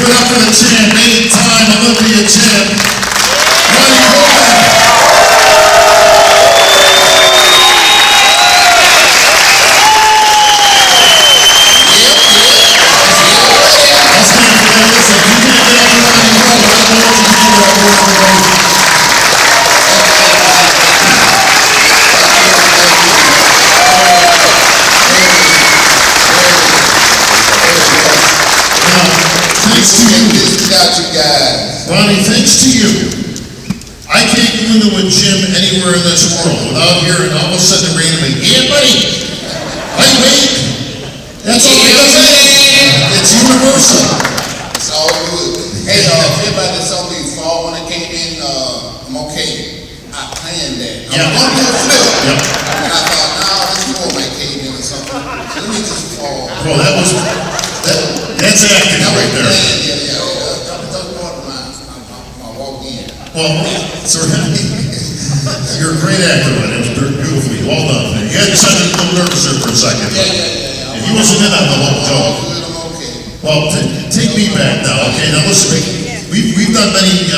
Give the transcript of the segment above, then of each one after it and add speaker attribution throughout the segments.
Speaker 1: it up for the champ, 8-time Olympia champ, Ronnie Coleman. Ronnie, thanks to you, I can't go into a gym anywhere in this world without hearing all of a sudden randomly, "Yeah, buddy, lightweight." That's all I gotta say. It's universal.
Speaker 2: It's all good. Hey, everybody saw me fall when I came in. I'm okay. I planned that. I'm going to do a flip.
Speaker 1: Yep.
Speaker 2: And I thought, nah, this floor might cave in or something. So let me just fall.
Speaker 1: Well, that's acting right there.
Speaker 2: Yeah.
Speaker 1: Well, sir, you're a great actor, and it was beautifully well done. You had to sound a little nervous there for a second.
Speaker 2: Yeah.
Speaker 1: If you wasn't in on the whole joke.
Speaker 2: I'm okay.
Speaker 1: Well, take me back now, okay? Now listen, we've done many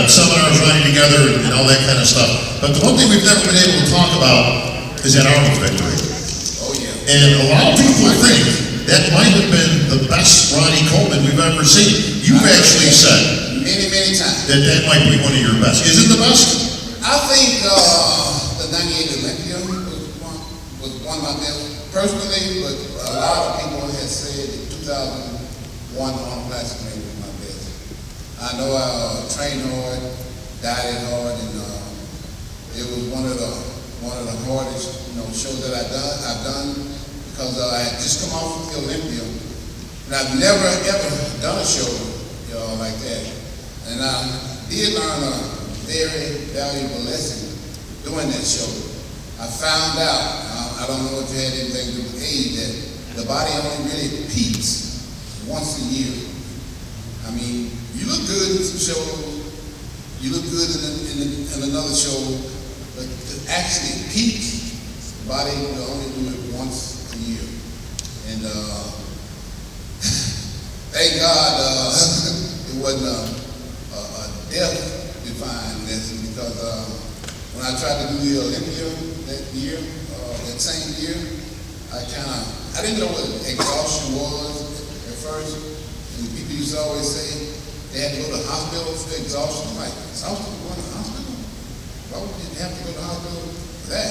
Speaker 1: seminars running together and all that kind of stuff. But the one thing we've never been able to talk about is that Arnold victory.
Speaker 2: Oh yeah.
Speaker 1: And a lot of people think that might have been the best Ronnie Coleman we've ever seen. You've actually said
Speaker 2: many times
Speaker 1: that might be one of your best. Is it the best?
Speaker 2: I think the 98 Olympia was one of my best personally, but a lot of people have said that 2001 on Plastic Man was my best. I know I trained hard, dieted hard, and it was one of the hardest shows that I've done because I had just come off of the Olympia, and I've never ever done a show like that. And I did learn a very valuable lesson doing that show. I found out, I don't know if it had anything to do with age, that the body only really peaks once a year. I mean, you look good in some shows, you look good in another show, but to actually peak, the body will only do it once a year. And thank God it wasn't a death-defying lesson because when I tried to do the Olympia that year, that same year, I didn't know what exhaustion was at first. And people used to always say they had to go to the hospital for exhaustion. I'm like, exhaustion, going to the hospital? Why would you have to go to the hospital for that?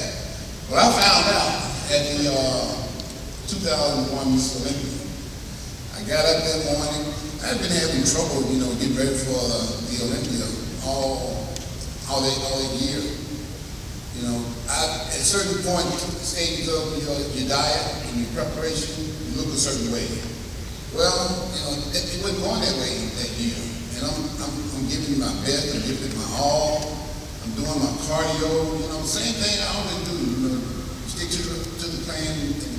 Speaker 2: Well, I found out at the 2001 Miss Olympia. I got up that morning. I've been having trouble, getting ready for the Olympia all that year. At a certain point, stages of your diet and your preparation, you look a certain way. Well, it wasn't going that way that year. And I'm giving it my best, I'm giving it my all. I'm doing my cardio, same thing I always do. Stick to the plan and the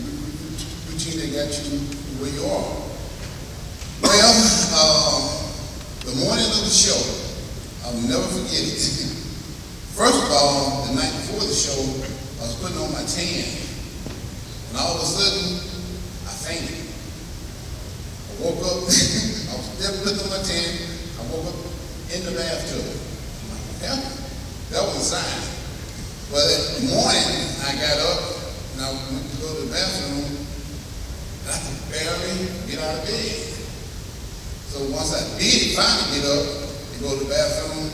Speaker 2: routine that got you where you are. Well, the morning of the show, I'll never forget it. First of all, the night before the show, I was putting on my tan, and all of a sudden, I fainted. I woke up, I was still putting on my tan, I woke up in the bathtub. I'm like, what happened? That was a sign. Well, in the morning, I got up, and I went to go to the bathroom, and I could barely get out of bed. So once I did finally get up and go to the bathroom,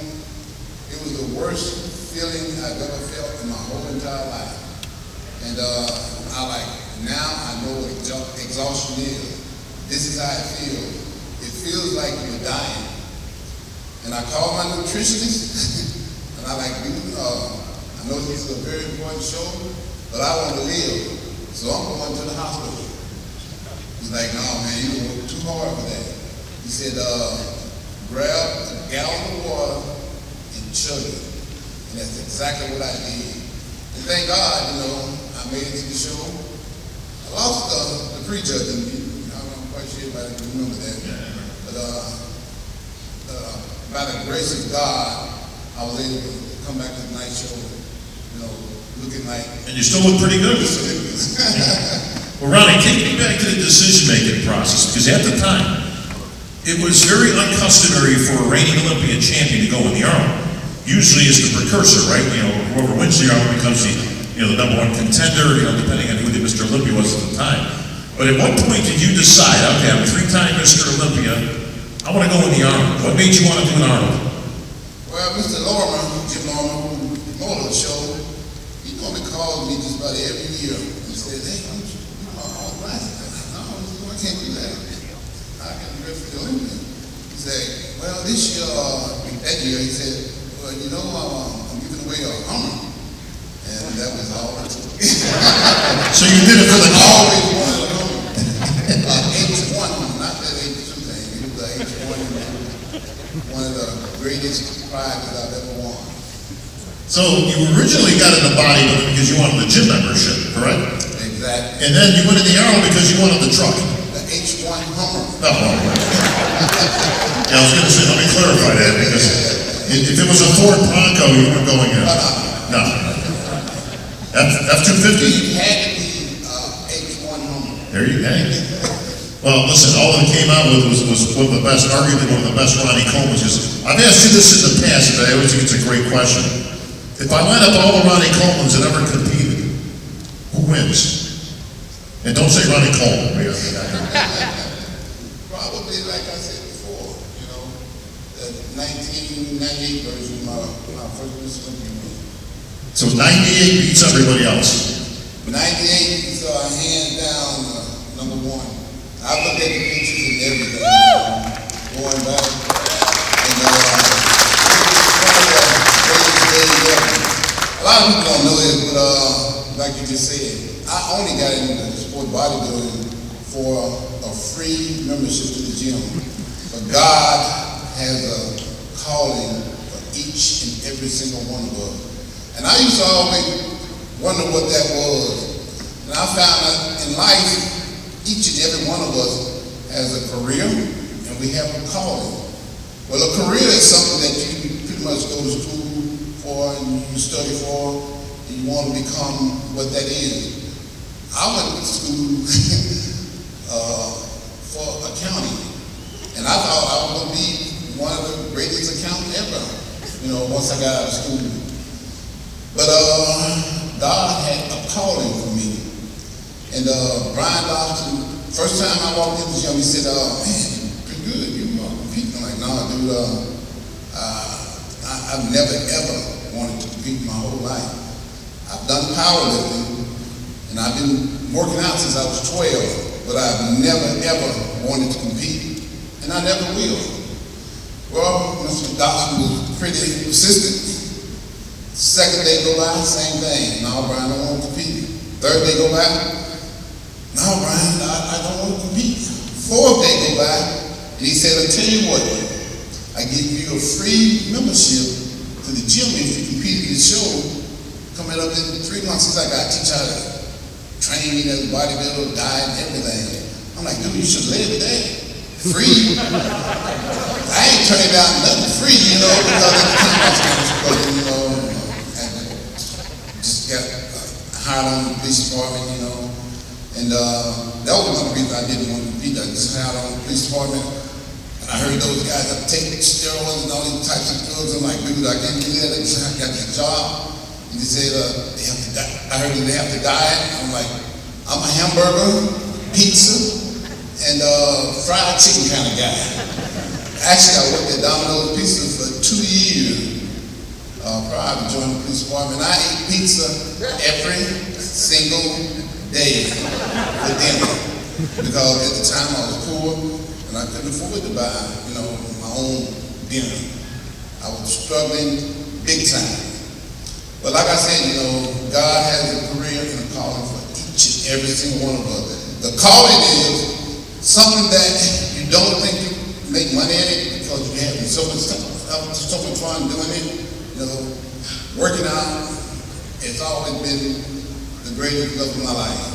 Speaker 2: it was the worst feeling I've ever felt in my whole entire life. And now I know what exhaustion is. This is how it feels. It feels like you're dying. And I called my nutritionist, and I know this is a very important show, but I want to live, so I'm going to the hospital. He's like, no, man, you work too hard for that. He said, grab a gallon of water and chug it. And that's exactly what I did. And thank God, I made it to the show. I lost the prejudging. I'm quite sure everybody can remember that. But by the grace of God, I was able to come back to the night show, looking like.
Speaker 1: And you still look pretty good. Well, Ronnie, take me back to the decision-making process, because at the time, it was very uncustomary for a reigning Olympian champion to go in the Arnold. Usually it's the precursor, right? You know, whoever wins the Arnold becomes the number one contender, depending on who the Mr. Olympia was at the time. But at what point did you decide, okay, I'm a three-time Mr. Olympia, I want to go in the Arnold? What made you want to do an Arnold?
Speaker 2: Well, Mr. Lorimer, Jim Lorimer, who promoted the show, he normally calls me just about every year and said, hey, I'm all right. No, I can't do that. I can be ready for the Olympia. He said, well, this year, that year, he said, well, I'm giving away a Hummer. And that was all it took.
Speaker 1: So you did it for the call?
Speaker 2: Always wanted a Hummer. H1 Hummer, not that H2 thing. It was the H1 one of the greatest prizes I've ever won.
Speaker 1: So you originally got into bodybuilding because you wanted the gym membership, correct?
Speaker 2: Exactly.
Speaker 1: And then you went in the Arnold because you wanted the truck.
Speaker 2: The H1 Hummer.
Speaker 1: Oh. Yeah, I was going to say, let me clarify that, because if it was a Ford Bronco, you weren't going in. No. F-250?
Speaker 2: It had to be H1 Hummer.
Speaker 1: There you go. Well, listen, all that came out with was one of the best, arguably one of the best Ronnie Coleman. I've asked you this in the past, but I always think it's a great question. If I line up all the Ronnie Colemans that ever competed, who wins? And don't say Ronnie Coleman.
Speaker 2: Probably, like I said before, the 1998 version of my first Mr. Olympia.
Speaker 1: So 98 beats everybody else.
Speaker 2: 98 is hands down number one. I looked at the pictures and everything, going back, and it was one of the greatest days ever. A lot of people don't know this, but like you just said, I only got into the sport bodybuilding for a free membership to the gym. But God has a calling for each and every single one of us. And I used to always wonder what that was. And I found out in life, each and every one of us has a career, and we have a calling. Well, a career is something that you pretty much go to school for, and you study for, and you want to become what that is. I went to school for accounting, and I thought I was going to be one of the greatest accountants ever, once I got out of school. But God had a calling for me. And Brian Dawson, first time I walked in the gym, he said, man, you're pretty good. You are competing. I'm like, no, dude, I've never, ever wanted to compete my whole life. I've done powerlifting, and I've been working out since I was 12, but I've never, ever wanted to compete, and I never will. Well, Mr. Dawson was pretty persistent. Second day go by, same thing. No, Brian, I don't want to compete. Third day go by, no, Brian, I don't want to compete. Fourth day go by, and he said, I'll tell you what, I give you a free membership to the gym if you compete in the show. Coming up in 3 months, he's like, I teach how to train as a bodybuilder, diet, everything. I'm like, dude, you should live that. Free? I ain't turning down nothing free, because at the time I was kind of struggling, and just got hired on the police department, and that was one of the reasons I didn't want to compete. I just hired on the police department, and I heard those guys that take steroids and all these types of drugs. I'm like, dude, I can't do that. I just got this job. And they said they have to die. I heard that they have to diet. I'm like, I'm a hamburger, pizza, and fried chicken kind of guy. Actually, I worked at Domino's Pizza for 2 years prior to joining the police department. I ate pizza every single day for dinner, because at the time I was poor and I couldn't afford to buy, my own dinner. I was struggling big time. But like I said, God has a career and a calling for each and every single one of us. The calling is something that you don't think you make money in it because you're having so much fun doing it. Working out, it's always been the greatest love of my life.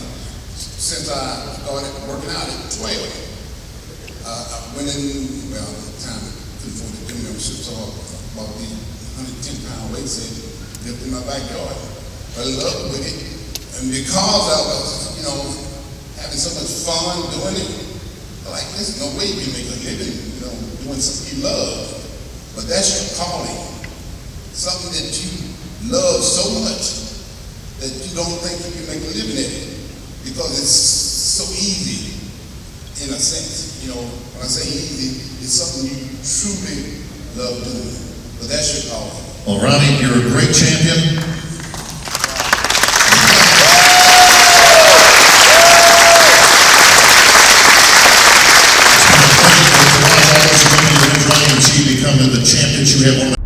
Speaker 2: Since I started working out at 12, I went in, at the time I couldn't afford the gym membership, so I bought the 110-pound weight set, lived in my backyard. I loved with it, and because I was, having so much fun doing it, a like, there's no way you can make a living, doing something you love. But that's your calling. Something that you love so much that you don't think you can make a living at it. Because it's so easy, in a sense. When I say easy, it's something you truly love doing. But that's your calling.
Speaker 1: Well, Ronnie, you're a great champion. Becoming the champions you have.